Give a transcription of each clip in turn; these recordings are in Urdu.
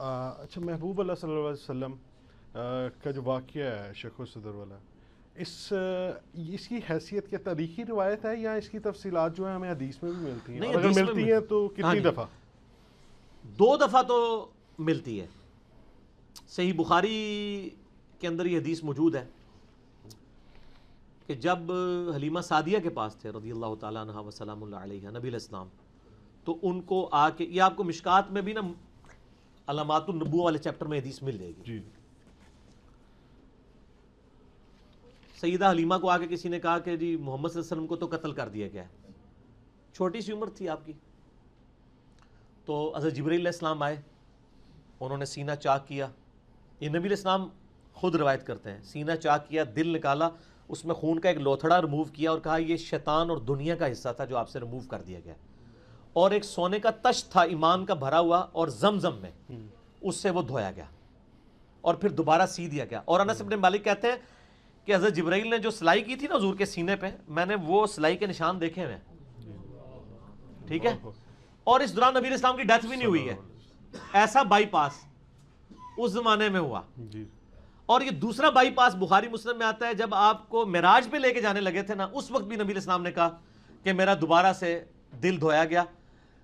اچھا، محبوب اللہ صلی اللہ علیہ وسلم کا جو واقعہ ہے شق صدر والا، اس کی حیثیت کیا تاریخی روایت ہے یا اس کی تفصیلات جو ہیں ہمیں حدیث میں بھی ملتی ہیں؟ نہیں، اور اگر حدیث میں ملتی ہیں تو ہاں کتنی جی، دفعہ؟ 2 دفعہ تو ملتی ہے۔ صحیح بخاری کے اندر یہ حدیث موجود ہے کہ جب حلیمہ سعدیہ کے پاس تھے رضی اللہ تعالیٰ عنہ وسلام اللہ علیہ نبی علیہ السلام، تو ان کو آ کے، یہ آپ کو مشکات میں بھی نا علامات النبوہ والے چیپٹر میں حدیث مل جائے گی، جی سیدہ حلیمہ کو آ کے کسی نے کہا کہ جی محمد صلی اللہ علیہ وسلم کو تو قتل کر دیا گیا ہے، چھوٹی سی عمر تھی آپ کی۔ تو حضرت جبرائیل علیہ السلام آئے، انہوں نے سینہ چاک کیا، یہ نبی علیہ السلام خود روایت کرتے ہیں، سینہ چاک کیا، دل نکالا، اس میں خون کا ایک لوتھڑا ریموو کیا اور کہا یہ شیطان اور دنیا کا حصہ تھا جو آپ سے ریموو کر دیا گیا، اور ایک سونے کا تشت تھا ایمان کا بھرا ہوا اور زمزم میں، اس سے وہ دھویا گیا اور پھر دوبارہ سی دیا گیا۔ اور انس بن مالک کہتے ہیں کہ حضرت جبرائیل نے جو سلائی کی تھی نا حضور کے سینے پہ، میں نے وہ سلائی کے نشان دیکھے ہوئے ہیں، ٹھیک ہے، اور اس دوران نبی علیہ السلام کی ڈیتھ بھی نہیں ہوئی ہے، ایسا بائی پاس اس زمانے میں ہوا۔ جی اور یہ دوسرا بائی پاس بخاری مسلم میں آتا ہے، جب آپ کو معراج پہ لے کے جانے لگے تھے نا، اس وقت بھی نبی علیہ السلام نے کہا کہ میرا دوبارہ سے دل دھویا گیا،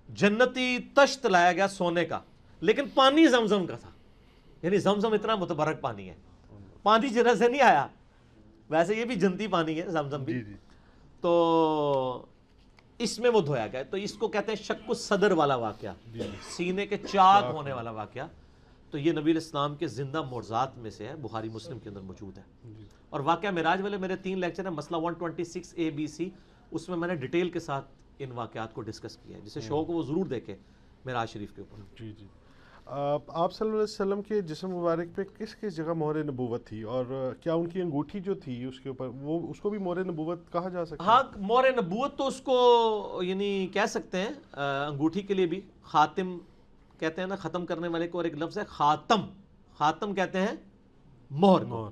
جنتی تشت لایا گیا سونے کا، لیکن پانی زمزم کا تھا، یعنی زمزم اتنا متبرک پانی ہے، پانی جنت سے نہیں آیا، ویسے یہ بھی جنتی پانی ہے زمزم بھی، تو اس میں وہ دھویا گیا۔ تو اس کو کہتے ہیں شق الصدر والا واقعہ، سینے کے چاک ہونے والا واقعہ۔ تو یہ نبی علیہ السلام کے زندہ معجزات میں سے ہے، بخاری مسلم کے اندر موجود ہے۔ اور واقعہ معراج والے میرے 3 لیکچر ہیں، مسئلہ 126 ABC، اس میں میں نے ڈیٹیل کے ساتھ ان واقعات کو ڈسکس کیا ہے، جسے شوق ہو وہ ضرور دیکھے معراج شریف کے اوپر۔ جی جی آپ صلی اللہ علیہ وسلم کے جسم مبارک پہ کس کس جگہ مہر نبوت تھی، اور کیا ان کی انگوٹھی جو تھی اس کے اوپر وہ اس کو بھی مہر نبوت کہا جا سکتا ہے؟ ہاں، مہر نبوت تو اس کو یعنی کہہ سکتے ہیں، انگوٹھی کے لیے بھی خاتم کہتے ہیں نا، ختم کرنے والے کو، اور ایک لفظ ہے خاتم، خاتم کہتے ہیں مہر کو۔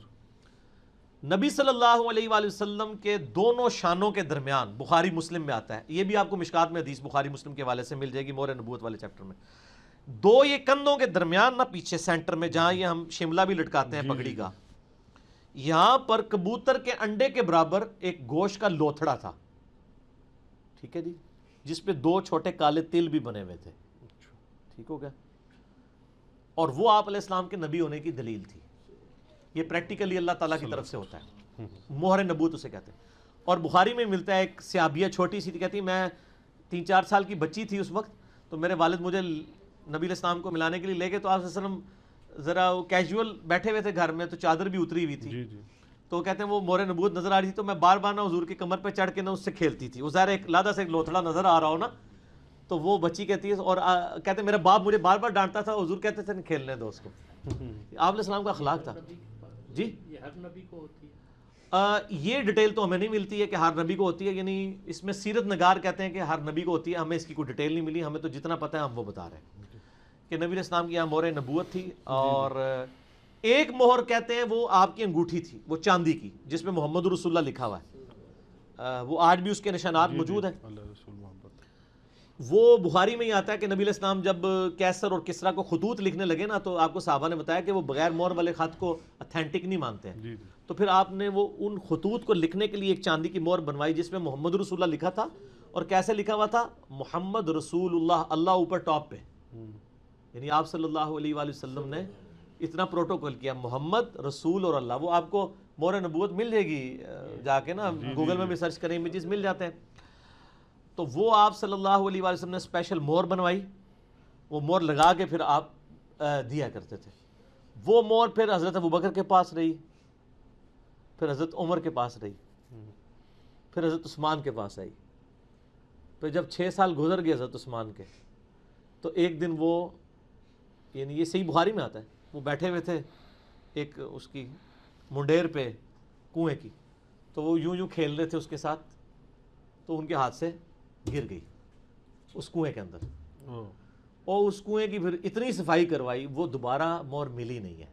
نبی صلی اللہ علیہ وآلہ وسلم کے دونوں شانوں کے درمیان، بخاری مسلم میں آتا ہے، یہ بھی آپ کو مشکات میں حدیث بخاری مسلم کے حوالے سے مل جائے گی مہر نبوت والے چیپٹر میں، 2 یہ کندھوں کے درمیان نا، پیچھے سینٹر میں جہاں یہ ہم شملہ بھی لٹکاتے ہیں پگڑی کا، یہاں پر کبوتر کے انڈے کے برابر ایک گوشت کا لوتھڑا تھا، ٹھیک ہے جی، جس پہ 2 چھوٹے کالے تل بھی بنے ہوئے تھے، ٹھیک ہو گیا، اور وہ آپ علیہ السلام کے نبی ہونے کی دلیل تھی۔ یہ پریکٹیکلی اللہ تعالیٰ کی طرف سے ہوتا ہے، مہر نبوت اسے کہتے ہیں۔ اور بخاری میں ملتا ہے، ایک صحابیہ چھوٹی سی تھی، کہتی میں 3-4 سال کی بچی تھی اس وقت، تو میرے والد مجھے نبی علیہ السلام کو ملانے کے لیے لے گئے، تو آپ صلی اللہ علیہ وسلم ذرا کیجول بیٹھے ہوئے تھے گھر میں، تو چادر بھی اتری ہوئی تھی، تو کہتے ہیں وہ مہر نبوت نظر آ رہی تھی، تو میں بار بار نا حضور کی کمر پہ چڑھ کے نا اس سے کھیلتی تھی، وہ ظاہر ایک لادہ سے ایک لوتھڑا نظر آ رہا ہو نا، تو وہ بچی کہتی ہے، اور کہتے ہیں میرا باپ مجھے بار بار ڈانٹتا تھا، حضور کہتے تھے کھیلنے دو اس کو۔ آپ علیہ السلام کا اخلاق تھا جی۔ یہ ہر نبی کو ہوتی ہے؟ یہ ڈیٹیل تو ہمیں نہیں ملتی ہے کہ ہر نبی کو ہوتی ہے، یعنی اس میں سیرت نگار کہتے ہیں کہ ہر نبی کو ہوتی ہے، ہمیں اس کی کوئی ڈیٹیل نہیں ملی، ہمیں تو جتنا پتہ ہے ہم وہ بتا رہے ہیں کہ نبی علیہ السلام کی یہاں مہر نبوت تھی۔ اور ایک مہر کہتے ہیں وہ آپ کی انگوٹھی تھی، وہ چاندی کی، جس میں محمد رسول اللہ لکھا ہوا ہے، وہ آج بھی اس کے نشانات موجود ہیں۔ وہ بخاری میں ہی آتا ہے کہ نبی علیہ السلام جب کیسر اور کسرا کو خطوط لکھنے لگے نا، تو آپ کو صحابہ نے بتایا کہ وہ بغیر مہر والے خط کو اتھینٹک نہیں مانتے ہیں، تو پھر آپ نے وہ ان خطوط کو لکھنے کے لیے ایک چاندی کی مہر بنوائی، جس میں محمد رسول اللہ لکھا تھا، اور کیسے لکھا ہوا تھا؟ محمد رسول اللہ، اللہ اوپر ٹاپ پہ، یعنی آپ صلی اللہ علیہ وآلہ وسلم نے اتنا پروٹوکول کیا، محمد رسول اور اللہ۔ وہ آپ کو مہر نبوت مل جائے گی جا کے نا، گوگل میں بھی سرچ کریں، امیجز مل جاتے ہیں۔ تو وہ آپ صلی اللہ علیہ وآلہ وسلم نے اسپیشل مہر بنوائی، وہ مہر لگا کے پھر آپ دیا کرتے تھے۔ وہ مہر پھر حضرت ابوبکر کے پاس رہی، پھر حضرت عمر کے پاس رہی، پھر حضرت عثمان کے پاس آئی۔ پھر جب 6 سال گزر گئے حضرت عثمان کے، تو ایک دن وہ، یعنی یہ صحیح بخاری میں آتا ہے، وہ بیٹھے ہوئے تھے ایک اس کی منڈیر پہ کنویں کی، تو وہ یوں یوں کھیل رہے تھے اس کے ساتھ، تو ان کے ہاتھ سے گر گئی اس کنویں کے اندر، اور اس کنویں کی پھر اتنی صفائی کروائی، وہ دوبارہ مہر ملی نہیں ہے۔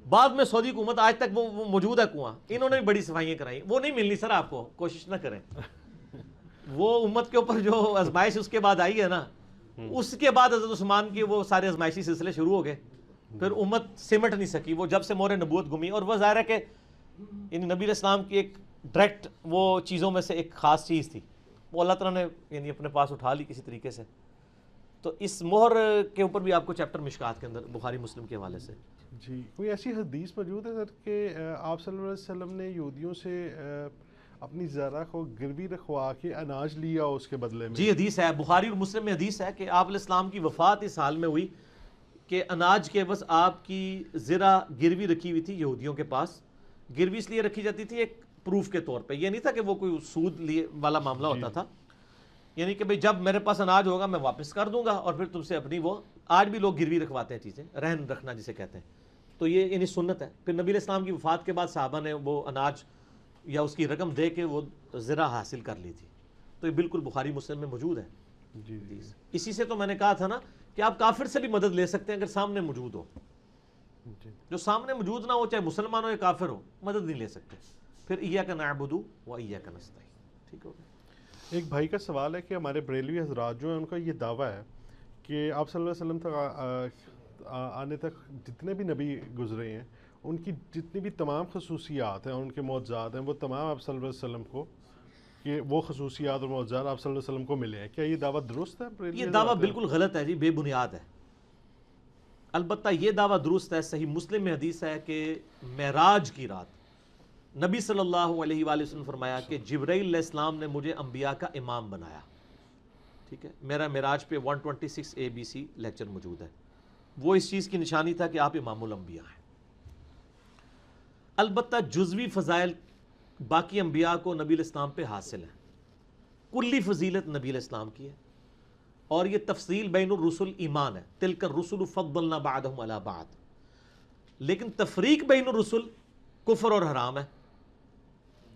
بعد میں سعودی حکومت آج تک وہ موجود ہے کنواں، انہوں نے بھی بڑی صفائیاں کرائی، وہ نہیں ملنی سر، آپ کو کوشش نہ کریں، وہ امت کے اوپر جو آزمائش اس کے بعد آئی ہے نا، اس کے بعد حضرت عثمان کے وہ سارے ازمائشی سلسلے شروع ہو گئے، پھر امت سمٹ نہیں سکی، وہ جب سے مہر نبوت گمی، اور وہ ظاہر ہے کہ یعنی نبی علیہ السلام کی ایک ڈائریکٹ وہ چیزوں میں سے ایک خاص چیز تھی، وہ اللہ تعالیٰ نے یعنی اپنے پاس اٹھا لی کسی طریقے سے. تو اس مہر کے اوپر بھی آپ کو چیپٹر مشکات کے اندر بخاری مسلم کے حوالے سے. جی کوئی ایسی حدیث موجود ہے سر کہ آپ صلی اللہ علیہ وسلم نے یہودیوں سے اپنی زرع کو گروی رکھوا کے اناج لیا اس کے بدلے میں؟ جی حدیث ہے، بخاری اور مسلم میں حدیث ہے کہ آپ علیہ السلام کی وفات اس حال میں ہوئی کہ اناج کے بس آپ کی زرع گروی رکھی ہوئی تھی یہودیوں کے پاس. گروی اس لیے رکھی جاتی تھی ایک پروف کے طور پہ، یہ نہیں تھا کہ وہ کوئی سود لیے والا معاملہ ہوتا تھا، یعنی کہ بھئی جب میرے پاس اناج ہوگا میں واپس کر دوں گا اور پھر تم سے اپنی وہ، آج بھی لوگ گروی رکھواتے ہیں چیزیں، رہن رکھنا جسے کہتے ہیں، تو یہ یعنی سنت ہے. پھر نبی علیہ السلام کی وفات کے بعد صحابہ نے وہ اناج یا اس کی رقم دے کے وہ زرع حاصل کر لی تھی. تو یہ بالکل بخاری مسلم میں موجود ہے. جی اسی سے تو میں نے کہا تھا نا کہ آپ کافر سے بھی مدد لے سکتے ہیں اگر سامنے موجود ہو. جو سامنے موجود نہ ہو، چاہے مسلمان ہو یا کافر ہو، مدد نہیں لے سکتے. پھر ایاک نعبد و ایاک نستعین. ٹھیک ہو گیا. ایک بھائی کا سوال ہے کہ ہمارے بریلوی حضرات جو ہیں ان کا یہ دعویٰ ہے کہ آپ صلی اللہ علیہ وسلم تک آنے تک جتنے بھی نبی گزرے ہیں ان کی جتنی بھی تمام خصوصیات ہیں، ان کے معجزات ہیں، وہ تمام آپ صلی اللہ علیہ وسلم کو، کہ وہ خصوصیات اور معجزات آپ صلی اللہ علیہ وسلم کو ملے ہیں. کیا یہ دعویٰ درست ہے؟ یہ دعویٰ بالکل غلط ہے جی، بے بنیاد ہے. البتہ یہ دعویٰ درست ہے، صحیح مسلم میں حدیث ہے کہ معراج کی رات نبی صلی اللہ علیہ وآلہ وسلم فرمایا کہ جبرائیل علیہ السلام نے مجھے انبیاء کا امام بنایا. ٹھیک ہے، میرا معراج پہ 126 ABC لیکچر موجود ہے. وہ اس چیز کی نشانی تھا کہ آپ امام الانبیاء ہیں. البتہ جزوی فضائل باقی انبیاء کو نبی علیہ السلام پہ حاصل ہیں، کلی فضیلت نبی علیہ السلام کی ہے، اور یہ تفصیل بین الرسل ایمان ہے. تلک الرسل فضلنا بعدهم علی بعد. لیکن تفریق بین الرسل کفر اور حرام ہے.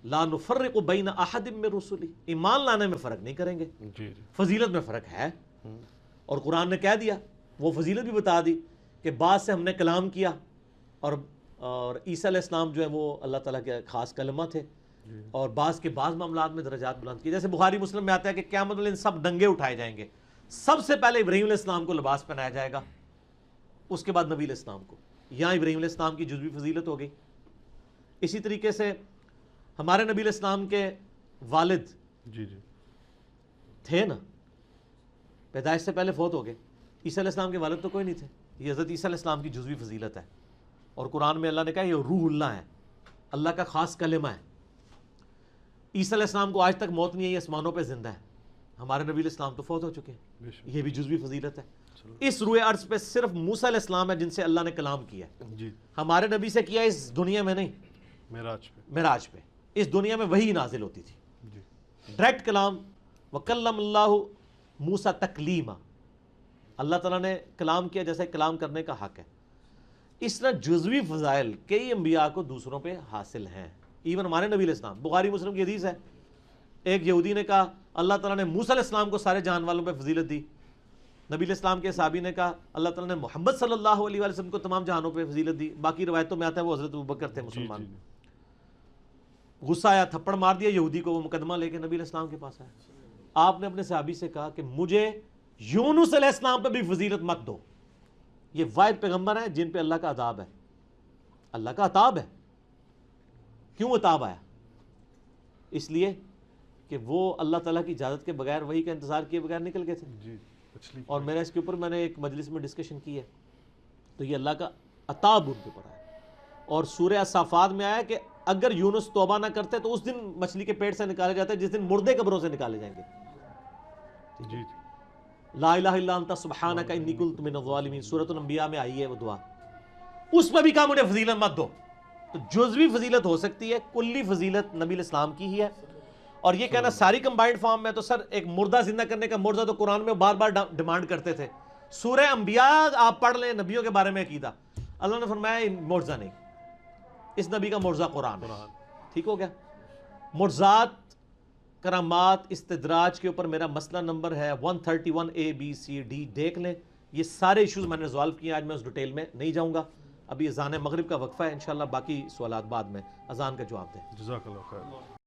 لا نفرق بین احد من رسلی، ایمان لانے میں فرق نہیں کریں گے، فضیلت میں فرق ہے. اور قرآن نے کہہ دیا، وہ فضیلت بھی بتا دی کہ بعض سے ہم نے کلام کیا، اور عیسیٰ علیہ السلام جو ہے وہ اللہ تعالیٰ کے خاص کلمہ تھے، اور بعض کے بعض معاملات میں درجات بلند کیے. جیسے بخاری مسلم میں آتا ہے کہ قیامت والے دن سب ڈنگے اٹھائے جائیں گے، سب سے پہلے ابراہیم علیہ السلام کو لباس پہنایا جائے گا، اس کے بعد نبی علیہ السلام کو. یہاں ابراہیم علیہ السلام کی جزوی فضیلت ہو گئی. اسی طریقے سے ہمارے نبی علیہ السلام کے والد تھے نا، پیدائش سے پہلے فوت ہو گئے. عیسیٰ علیہ السلام کے والد تو کوئی نہیں تھے. یہ حضرت عیسیٰ علیہ السلام کی جزوی فضیلت ہے، اور قرآن میں اللہ نے کہا یہ روح اللہ ہے، اللہ کا خاص کلمہ ہے. عیسیٰ علیہ السلام کو آج تک موت نہیں ہے، یہ آسمانوں پہ زندہ ہے. ہمارے نبی علیہ السلام تو فوت ہو چکے ہیں، یہ بھی جزوی فضیلت ہے. اس روئے عرض پہ صرف موسیٰ علیہ السلام ہے جن سے اللہ نے کلام کیا ہے. ہمارے نبی سے کیا اس دنیا میں نہیں، معراج پہ. اس دنیا میں وہی نازل ہوتی تھی، ڈائریکٹ کلام. وَكَلَّمَ اللَّهُ مُوسَى تَكْلِيمًا، اللہ تعالیٰ نے کلام کیا جیسے کلام کرنے کا حق ہے. اس طرح جزوی فضائل کئی انبیاء کو دوسروں پہ حاصل ہیں، ایون ہمارے نبی علیہ السلام. بخاری مسلم کی حدیث ہے، ایک یہودی نے کہا اللہ تعالیٰ نے موسیٰ علیہ السلام کو سارے جہان والوں پہ فضیلت دی. نبی علیہ السلام کے صحابی نے کہا اللہ تعالیٰ نے محمد صلی اللہ علیہ وآلہ وسلم کو تمام جہانوں پہ فضیلت دی. باقی روایتوں میں آتا ہے وہ حضرت ابوبکر تھے مسلمان. غصہ آیا، تھپڑ مار دیا یہودی کو. وہ مقدمہ لے کے نبی علیہ السلام کے پاس آیا. آپ نے اپنے صحابی سے کہا کہ مجھے یونس علیہ السلام پہ بھی فضیلت مت دو، یہ واحد پیغمبر ہیں جن پہ اللہ کا عذاب ہے. اللہ کا عذاب ہے. کیوں عذاب آیا؟ اس لیے کہ وہ اللہ تعالیٰ کی اجازت کے بغیر، وحی کا انتظار کیے بغیر نکل گئے تھے. اور میں نے اس کے اوپر میں نے ایک مجلس میں ڈسکشن کی ہے. تو یہ اللہ کا عذاب ان کے اوپر آیا. اور سورہ الصافات میں آیا کہ اگر یونس توبہ نہ کرتے تو اس دن مچھلی کے پیٹ سے نکالے جاتے جس دن مردے قبروں سے نکالے جائیں گے. لا الہ الا انت سبحانک انی کنت من الظالمین، سورۃ الانبیاء میں آئی ہے وہ دعا. اس پہ بھی کہا مجھے فضیلت مت دو. تو جزوی فضیلت ہو سکتی ہے، کلی فضیلت نبی علیہ السلام کی ہی ہے. اور یہ کہنا ساری کمبائنڈ فارم میں، تو سر ایک مردہ زندہ کرنے کا معجزہ تو قرآن میں بار بار ڈیمانڈ کرتے تھے. سورہ انبیاء آپ پڑھ لیں نبیوں کے بارے میں عقیدہ، اللہ نے فرمایا معجزہ نہیں، اس نبی کا معجزہ قرآن. ٹھیک ہو گیا. معجزات، کرامات، استدراج کے اوپر میرا مسئلہ نمبر ہے 131 ABCD. دیکھ لیں، یہ سارے ایشوز میں نے ریزالو کیے. آج میں اس ڈیٹیل میں نہیں جاؤں گا. ابھی اذان مغرب کا وقفہ ہے، انشاءاللہ باقی سوالات بعد میں اذان کا جواب دیں. جزاک اللہ خیر.